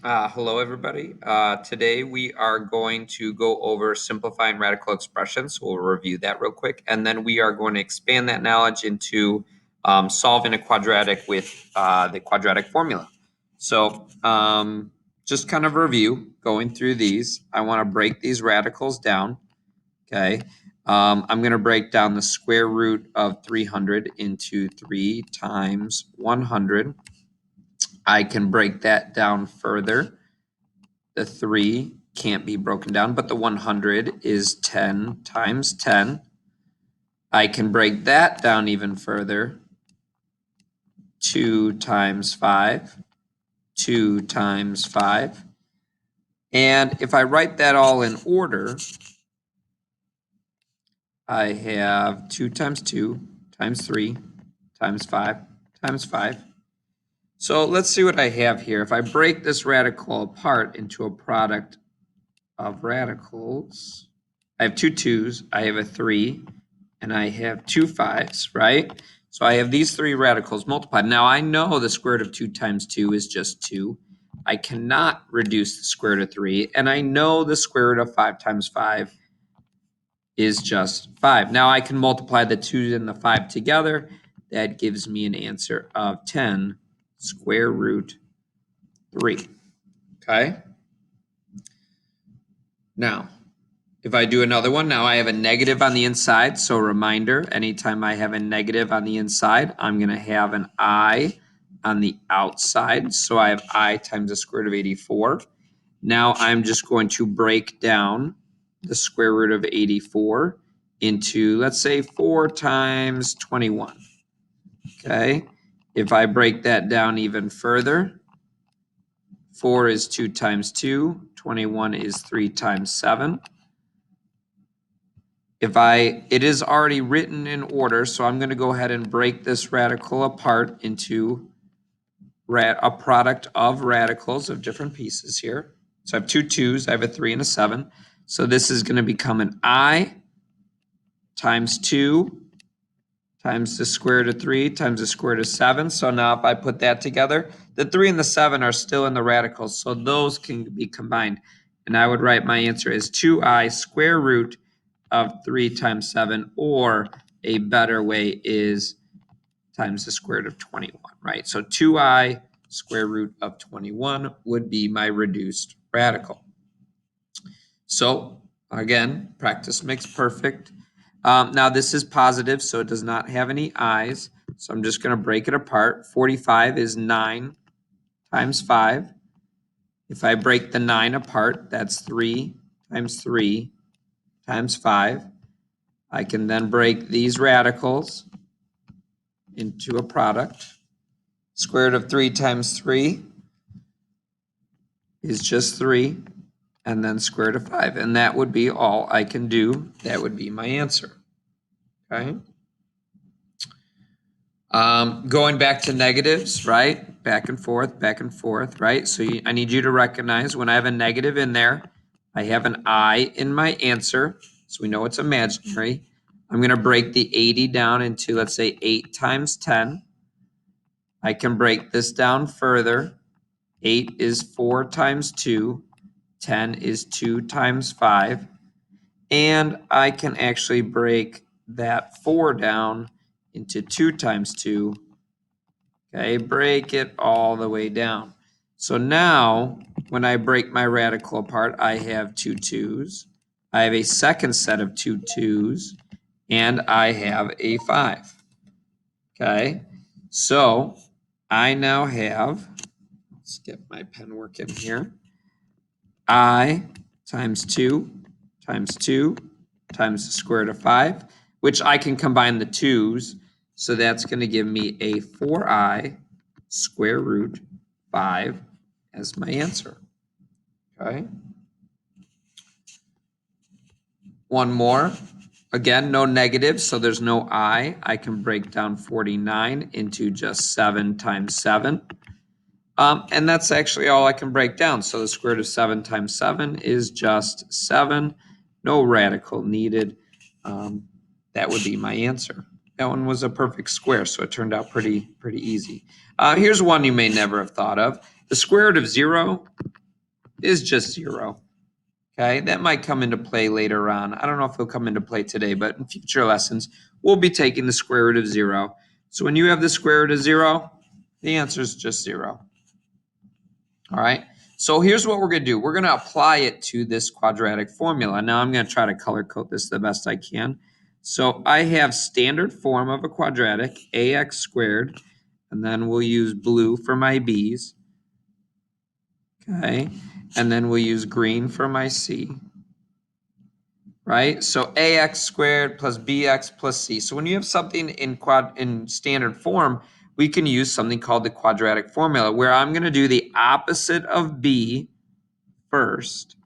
Hello, everybody. Today we are going to go over simplifying radical expressions. So we'll review that real quick, and then we are going to expand that knowledge into solving a quadratic with the quadratic formula. So just kind of review, going through these. I want to break these radicals down, okay? I'm going to break down the square root of 300 into 3 times 100. I can break that down further. The 3 can't be broken down, but the 100 is 10 times 10. I can break that down even further. 2 times 5, 2 times 5. And if I write that all in order, I have 2 times 2 times 3 times 5 times 5. So let's see what I have here. If I break this radical apart into a product of radicals, I have 2 2's, I have a 3, and I have 2 5's, right? So I have these 3 radicals multiplied. Now I know the square root of 2 times 2 is just 2. I cannot reduce the square root of 3, and I know the square root of 5 times 5 is just 5. Now I can multiply the 2 and the 5 together. That gives me an answer of 10 square root 3. Okay? Now, if I do another one, now I have a negative on the inside. So reminder, anytime I have a negative on the inside, I'm going to have an I on the outside. So I have I times the square root of 84. Now I'm just going to break down the square root of 84 into, let's say, 4 times 21. Okay. If I break that down even further, 4 is 2 times 2. 21 is 3 times 7. It is already written in order, so I'm going to go ahead and break this radical apart into a product of radicals of different pieces here. So I have 2 2's, I have a 3 and a 7. So this is going to become an I times 2 times the square root of 3 times the square root of 7. So now if I put that together, the 3 and the 7 are still in the radicals, so those can be combined. And I would write my answer as 2I square root of 3 times 7, or a better way is times the square root of 21, right? So 2I square root of 21 would be my reduced radical. So again, practice makes perfect. Now this is positive, so it does not have any i's. So I'm just going to break it apart. 45 is 9 times 5. If I break the 9 apart, that's 3 times 3 times 5. I can then break these radicals into a product. Square root of 3 times 3 is just 3, and then square root of 5. And that would be all I can do. That would be my answer. Okay. Going back to negatives, right? Back and forth, right? So I need you to recognize when I have a negative in there, I have an I in my answer. So we know it's imaginary. I'm going to break the 80 down into, let's say, 8 times 10. I can break this down further. 8 is 4 times 2. 10 is 2 times 5. And I can actually break that 4 down into 2 times 2. Okay, break it all the way down. So now, when I break my radical apart, I have 2 2's. I have a second set of 2 2's, and I have a 5. Okay, so I now have, let's get my pen working here, I times 2 times 2 times the square root of 5, which I can combine the 2's. So that's going to give me a 4I square root 5 as my answer. Okay. One more. Again, no negatives, so there's no I. I can break down 49 into just 7 times 7. And that's actually all I can break down. So the square root of 7 times 7 is just 7. No radical needed. That would be my answer. That one was a perfect square, so it turned out pretty easy. Here's one you may never have thought of. The square root of 0 is just 0. Okay, that might come into play later on. I don't know if it'll come into play today, but in future lessons, we'll be taking the square root of 0. So when you have the square root of 0, the answer is just 0. All right, so here's what we're going to do. We're going to apply it to this quadratic formula. Now I'm going to try to color code this the best I can. So I have standard form of a quadratic, ax squared, and then we'll use blue for my b's. Okay, and then we'll use green for my c. Right? So ax squared plus bx plus c. So when you have something in standard form, we can use something called the quadratic formula, where I'm going to do the opposite of b first,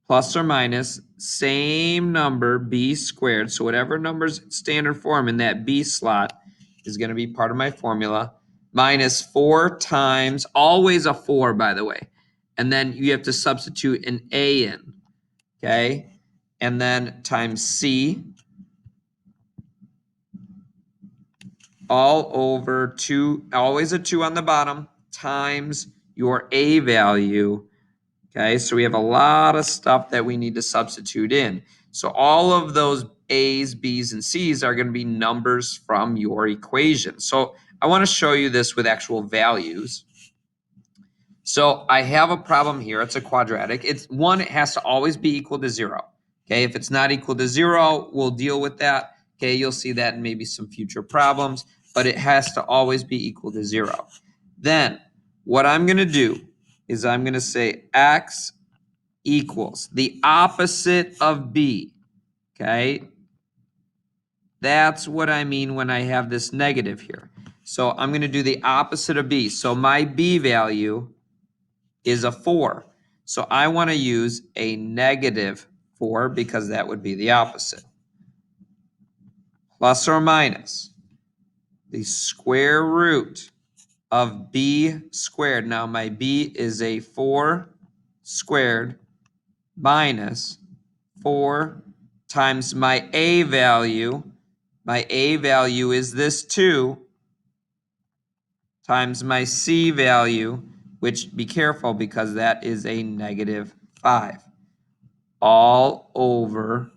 plus or minus same number b squared. So whatever number's standard form in that b slot is going to be part of my formula, minus 4 times, always a 4, by the way. And then you have to substitute an a in, okay? And then times c, all over 2, always a 2 on the bottom, times your a value. Okay, so we have a lot of stuff that we need to substitute in. So all of those a's, b's, and c's are going to be numbers from your equation. So I want to show you this with actual values. So I have a problem here. It's a quadratic. It has to always be equal to 0. Okay, if it's not equal to 0, we'll deal with that. Okay, you'll see that in maybe some future problems, but it has to always be equal to 0. Then what I'm going to do is I'm going to say x equals the opposite of b. Okay, that's what I mean when I have this negative here. So I'm going to do the opposite of b. So my b value is a 4. So I want to use a negative 4 because that would be the opposite. Plus or minus the square root of b squared. Now my b is a 4 squared minus 4 times my a value. My a value is this 2 times my c value, which be careful because that is a negative 5. All over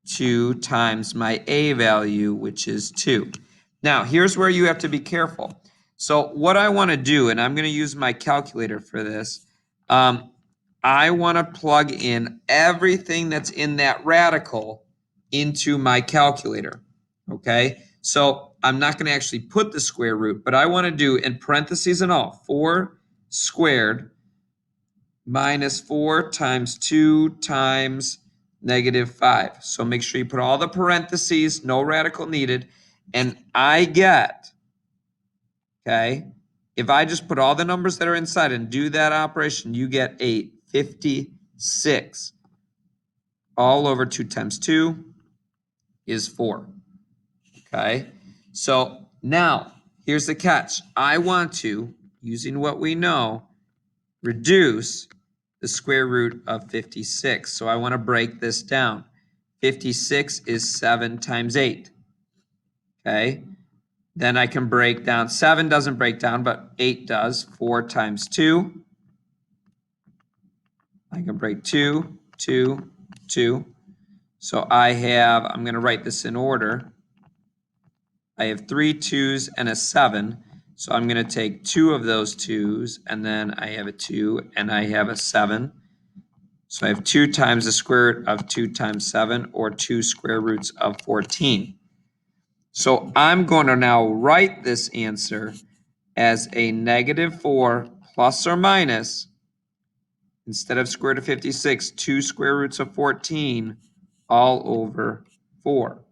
2 times my a value, which is 2. Now, here's where you have to be careful. So what I want to do, and I'm going to use my calculator for this, I want to plug in everything that's in that radical into my calculator, okay? So I'm not going to actually put the square root, but I want to do, in parentheses and all, 4 squared minus 4 times 2 times negative 5. So make sure you put all the parentheses, no radical needed, and I get, okay, if I just put all the numbers that are inside and do that operation, you get a 56. All over 2 times 2 is 4. Okay, so now here's the catch. I want to, using what we know, reduce the square root of 56. So I want to break this down. 56 is 7 times 8. Okay, then I can break down, 7 doesn't break down, but 8 does. 4 times 2. I can break 2, 2, 2. So I'm going to write this in order. I have 3 2s and a 7. So I'm going to take 2 of those 2s, and then I have a 2, and I have a 7. So I have 2 times the square root of 2 times 7, or 2 square roots of 14. So I'm going to now write this answer as a negative 4 plus or minus, instead of square root of 56, 2 square roots of 14 all over 4.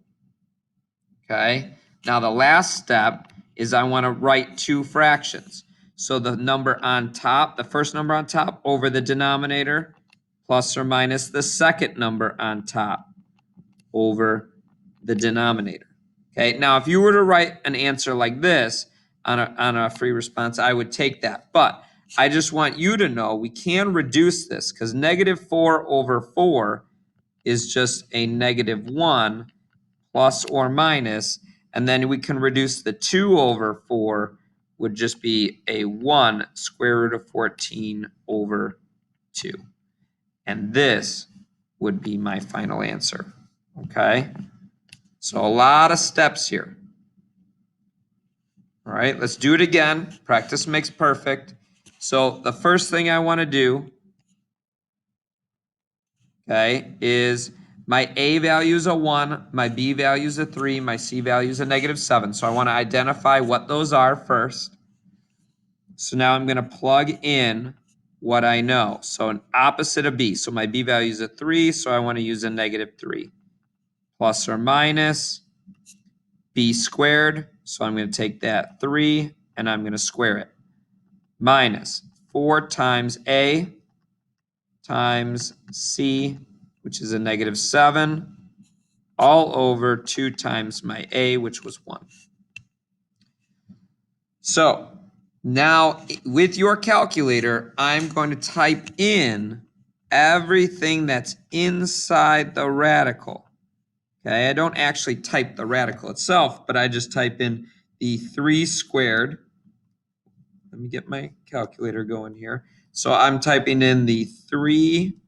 Okay, now the last step is I want to write 2 fractions. So the number on top, the first number on top over the denominator, plus or minus the second number on top over the denominator. Okay, now if you were to write an answer like this on a free response, I would take that. But I just want you to know we can reduce this, because negative 4 over 4 is just a negative 1 plus or minus, and then we can reduce the 2 over 4 would just be a 1 square root of 14 over 2. And this would be my final answer. Okay? So a lot of steps here. All right, let's do it again. Practice makes perfect. So the first thing I want to do, okay, is my A value is a 1, my B value is a 3, my C value is a -7. So I want to identify what those are first. So now I'm going to plug in what I know. So an opposite of B. So my B value is a 3, so I want to use a -3. Plus or minus B squared. So I'm going to take that 3 and I'm going to square it. Minus 4 times A times C, which is a -7, all over 2 times my A, which was 1. So now with your calculator, I'm going to type in everything that's inside the radical. Okay, I don't actually type the radical itself, but I just type in the 3 squared. Let me get my calculator going here. So I'm typing in the 3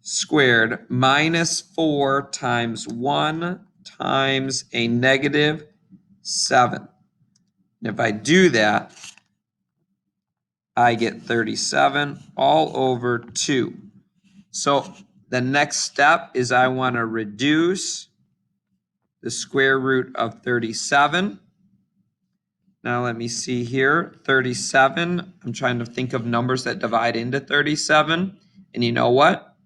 squared minus 4 times 1 times a -7. And if I do that, I get 37 all over 2. So the next step is I want to reduce the square root of 37. Now let me see here, 37. I'm trying to think of numbers that divide into 37. And you know what?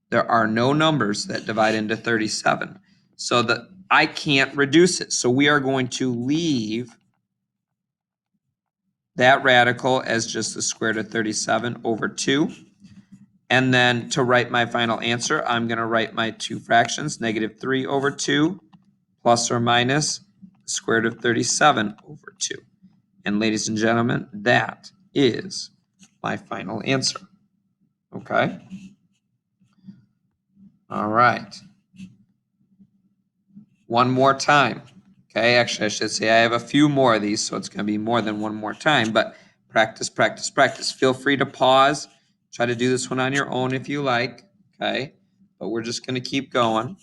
There are no numbers that divide into 37. So that I can't reduce it. So we are going to leave that radical as just the square root of 37 over 2. And then to write my final answer, I'm going to write my two fractions, -3 over 2 plus or minus the square root of 37 over 2. And ladies and gentlemen, that is my final answer. Okay? All right. One more time. Okay, actually I should say I have a few more of these, so it's going to be more than one more time, but practice, practice, practice. Feel free to pause. Try to do this one on your own if you like. Okay? But we're just going to keep going.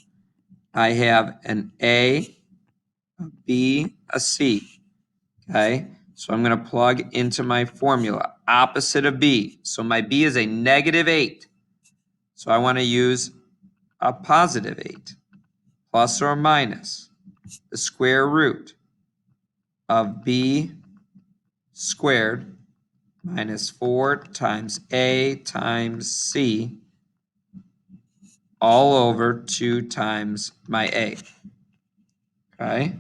I have an A, a B, a C. Okay? So I'm going to plug into my formula. Opposite of B. So my B is a -8. So I want to use a +8. Plus or minus the square root of B squared minus 4 times A times C all over 2 times my A. Okay?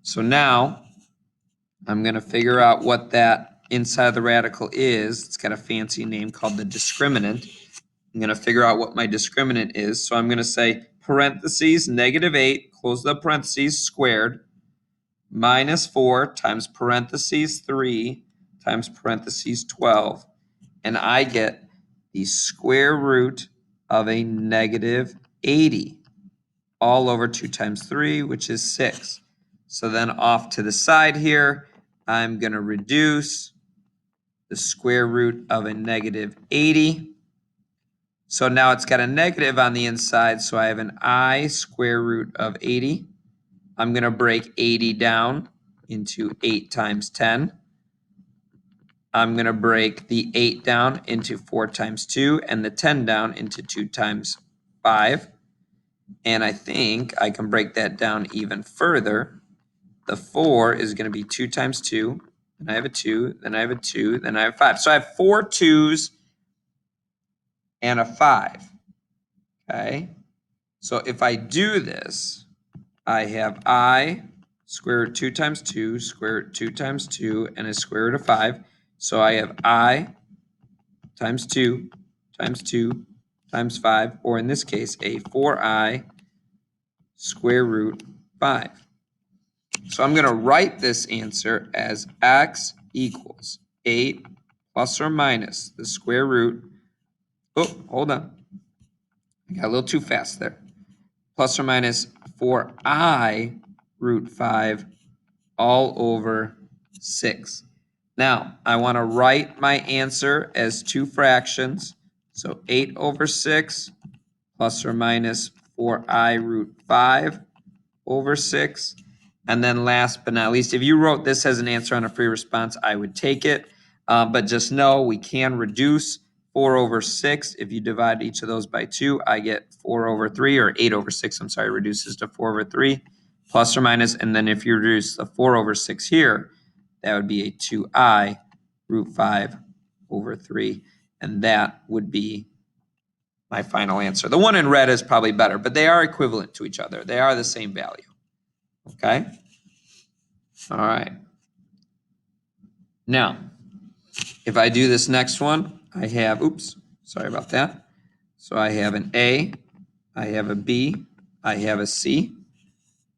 So now I'm going to figure out what that inside the radical is. It's got a fancy name called the discriminant. I'm going to figure out what my discriminant is. So I'm going to say parentheses -8, close the parentheses, squared, minus 4 times parentheses 3 times parentheses 12. And I get the square root of a -80 all over 2 times 3, which is 6. So then off to the side here, I'm going to reduce the square root of a -80. So now it's got a negative on the inside, so I have an I square root of 80. I'm going to break 80 down into 8 times 10. I'm going to break the 8 down into 4 times 2 and the 10 down into 2 times 5. And I think I can break that down even further. The 4 is going to be 2 times 2. Then I have a 2, then I have a 2, then I have 5. So I have 4 2's and a 5. Okay? So if I do this, I have I square root 2 times 2, square root 2 times 2, and a square root of 5. So I have I times 2 times 2 times 5, or in this case, a 4I square root 5. So I'm going to write this answer as x equals 8 plus or minus the square root. Oh, hold on. I got a little too fast there. Plus or minus 4I root 5 all over 6. Now, I want to write my answer as two fractions. So 8 over 6 plus or minus 4i root 5 over 6. And then last but not least, if you wrote this as an answer on a free response, I would take it. But just know we can reduce 4 over 6. If you divide each of those by 2, I get 4 over 3, or 8 over 6, I'm sorry, reduces to 4 over 3, plus or minus. And then if you reduce the 4 over 6 here, that would be a 2i root 5 over 3. And that would be my final answer. The one in red is probably better, but they are equivalent to each other. They are the same value. Okay? All right. Now, if I do this next one, I have, oops, sorry about that. So I have an A, I have a B, I have a C.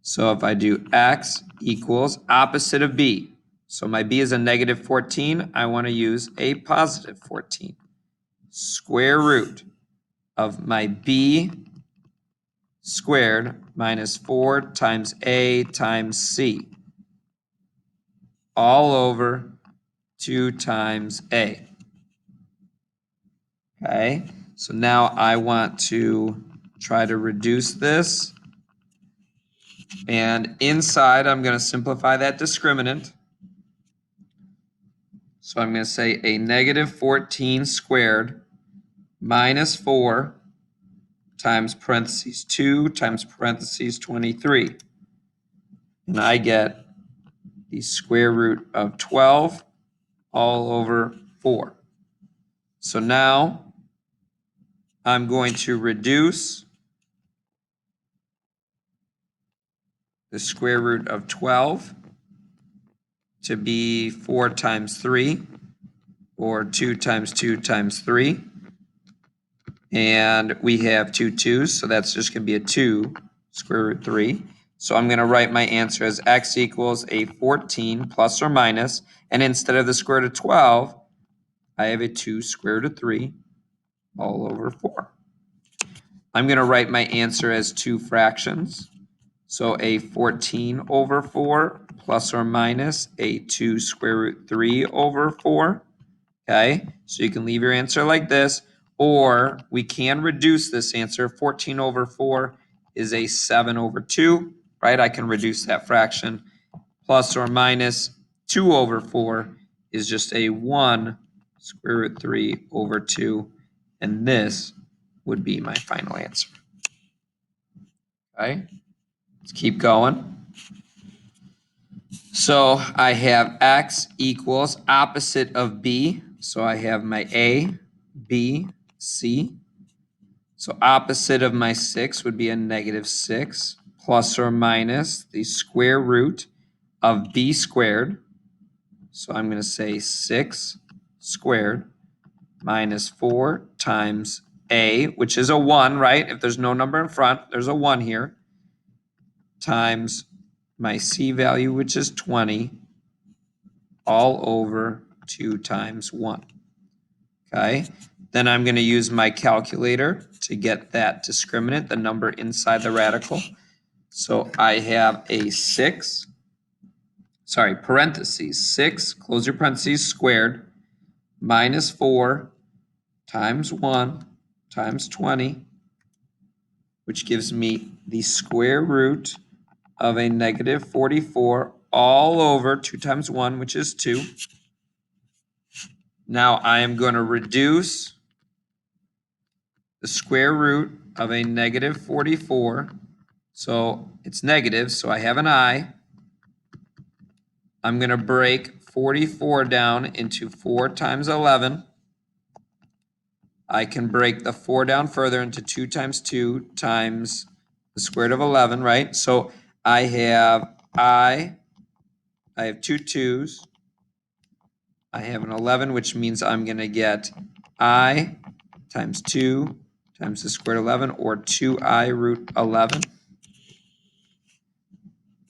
So if I do X equals opposite of B, so my B is a negative 14, I want to use a positive 14. Square root of my B squared minus 4 times A times C, all over 2 times A. Okay, so now I want to try to reduce this. And inside, I'm going to simplify that discriminant. So I'm going to say a negative 14 squared minus 4 times parentheses 2 times parentheses 23. And I get the square root of 12 all over 4. So now I'm going to reduce the square root of 12 to be 4 times 3, or 2 times 2 times 3. And we have two 2's, so that's just going to be a 2 square root 3. So I'm going to write my answer as x equals a 14 plus or minus, and instead of the square root of 12, I have a 2 square root of 3 all over 4. I'm going to write my answer as two fractions. So a 14 over 4 plus or minus a 2 square root 3 over 4. Okay, so you can leave your answer like this, or we can reduce this answer. 14 over 4 is a 7 over 2, right? I can reduce that fraction. Plus or minus 2 over 4 is just a 1 square root 3 over 2, and this would be my final answer. Okay, let's keep going. So I have x equals opposite of b. So I have my A, B, C. So opposite of my 6 would be a negative 6, plus or minus the square root of b squared. So I'm going to say 6 squared minus 4 times A, which is a 1, right? If there's no number in front, there's a 1 here, times my C value, which is 20, all over 2 times 1. Okay, then I'm going to use my calculator to get that discriminant, the number inside the radical. So I have a 6, parentheses, 6, close your parentheses, squared, minus 4 times 1 times 20, which gives me the square root of a negative 44 all over 2 times 1, which is 2. Now I am going to reduce the square root of a negative 44. So it's negative, so I have an I. I'm going to break 44 down into 4 times 11. I can break the 4 down further into 2 times 2 times the square root of 11, right? So I have I have two 2's. I have an 11, which means I'm going to get I times 2 times the square root of 11, or 2I root 11.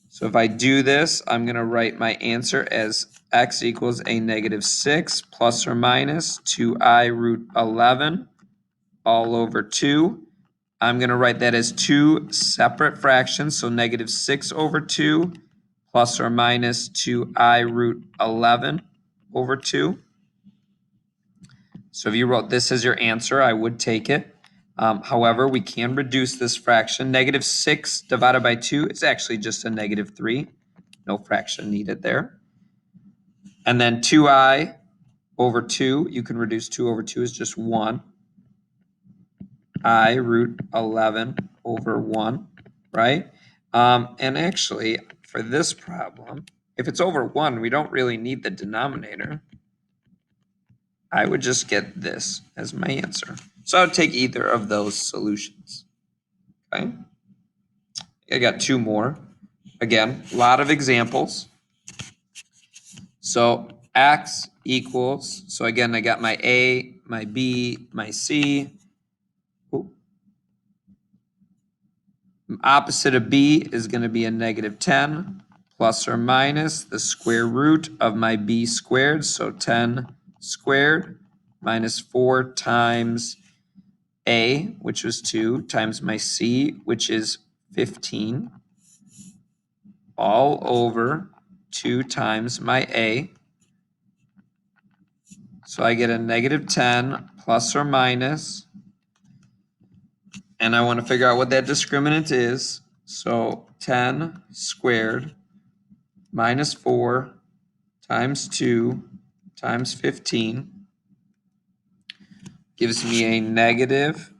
So if I do this, I'm going to write my answer as x equals a negative 6 plus or minus 2I root 11 all over 2. I'm going to write that as two separate fractions, so negative 6 over 2 plus or minus 2I root 11 over 2. So if you wrote this as your answer, I would take it. However, we can reduce this fraction. Negative 6 divided by 2 is actually just a negative 3. No fraction needed there. And then 2I over 2, you can reduce 2 over 2 is just 1. I root 11 over 1, right? And actually, for this problem, if it's over 1, we don't really need the denominator. I would just get this as my answer. So I would take either of those solutions. Okay. I got two more. Again, a lot of examples. So x equals, so again, I got my A, my B, my C. Ooh. Opposite of B is going to be a negative 10 plus or minus the square root of my B squared. So 10 squared minus 4 times A, which was 2, times my C, which is 15, all over 2 times my A. So I get a negative 10 plus or minus, and I want to figure out what that discriminant is. So 10 squared minus 4 times 2 times 15 gives me a negative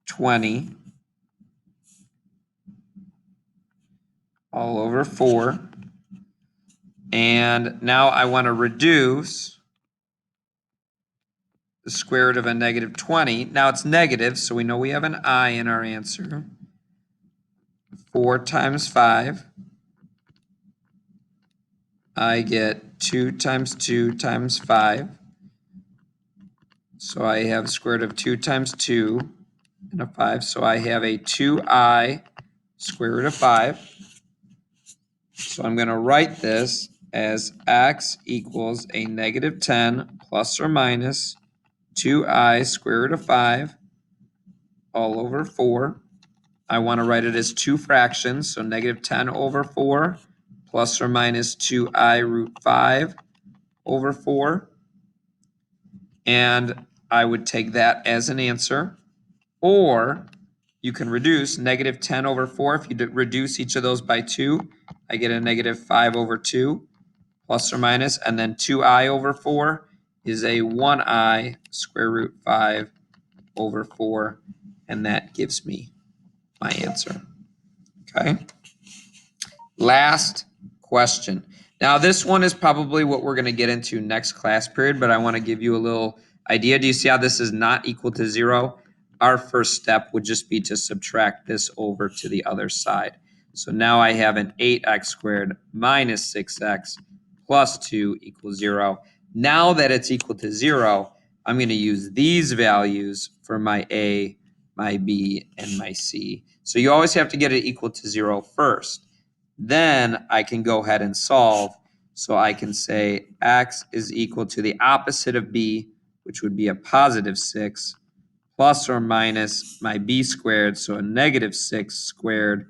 20 all over 4. And now I want to reduce the square root of a negative 20. Now it's negative, so we know we have an I in our answer. 4 times 5. I get 2 times 2 times 5. So I have square root of 2 times 2 and a 5. So I have a 2I square root of 5. So I'm going to write this as x equals a negative 10 plus or minus 2I square root of 5 all over 4. I want to write it as two fractions, so negative 10 over 4 plus or minus 2I root 5 over 4. And I would take that as an answer. Or you can reduce negative 10 over 4. If you reduce each of those by 2, I get a negative 5 over 2 plus or minus. And then 2I over 4 is a 1I square root 5 over 4. And that gives me my answer. Okay. Last question. Now this one is probably what we're going to get into next class period, but I want to give you a little idea. Do you see how this is not equal to 0? Our first step would just be to subtract this over to the other side. So now I have an 8x squared minus 6x plus 2 equals 0. Now that it's equal to 0, I'm going to use these values for my A, my B, and my C. So you always have to get it equal to 0 first. Then I can go ahead and solve. So I can say x is equal to the opposite of b, which would be a positive 6, plus or minus my b squared, so a negative 6 squared,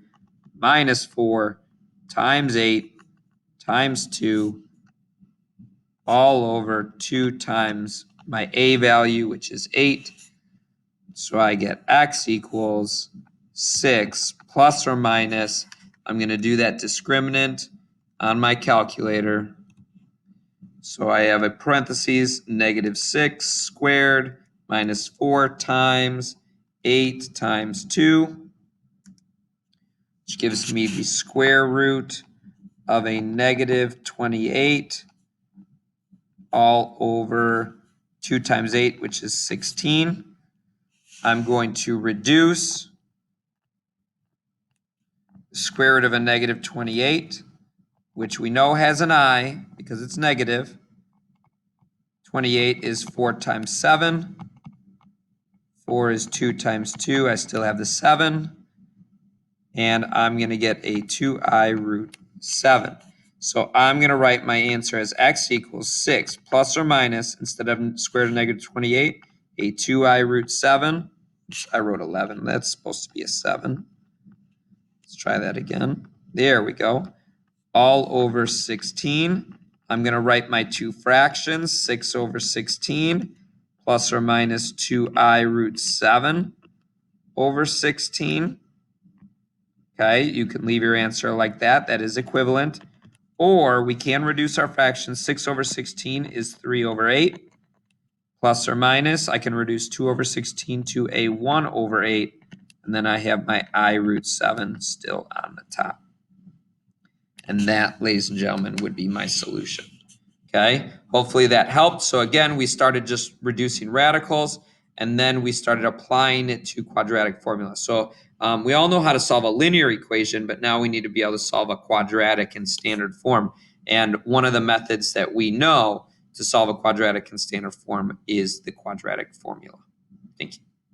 minus 4 times 8 times 2, all over 2 times my a value, which is 8. So I get x equals 6 plus or minus, I'm going to do that discriminant on my calculator. So I have a parentheses, negative 6 squared minus 4 times 8 times 2, which gives me the square root of a negative 28 all over 2 times 8, which is 16. I'm going to reduce the square root of a negative 28, which we know has an I because it's negative. 28 is 4 times 7. 4 is 2 times 2. I still have the 7. And I'm going to get a 2I root 7. So I'm going to write my answer as x equals 6 plus or minus, instead of square root of negative 28, a 2I root 7. I wrote 11. That's supposed to be a 7. Let's try that again. There we go. all over 16. I'm going to write my two fractions, 6 over 16 plus or minus 2I root 7 over 16. Okay, you can leave your answer like that. That is equivalent. Or we can reduce our fractions. 6 over 16 is 3 over 8. Plus or minus, I can reduce 2 over 16 to a 1 over 8. And then I have my I root 7 still on the top. And that, ladies and gentlemen, would be my solution. Okay, hopefully that helped. So again, we started just reducing radicals, and then we started applying it to quadratic formulas. So we all know how to solve a linear equation, but now we need to be able to solve a quadratic in standard form. And one of the methods that we know to solve a quadratic in standard form is the quadratic formula. Thank you.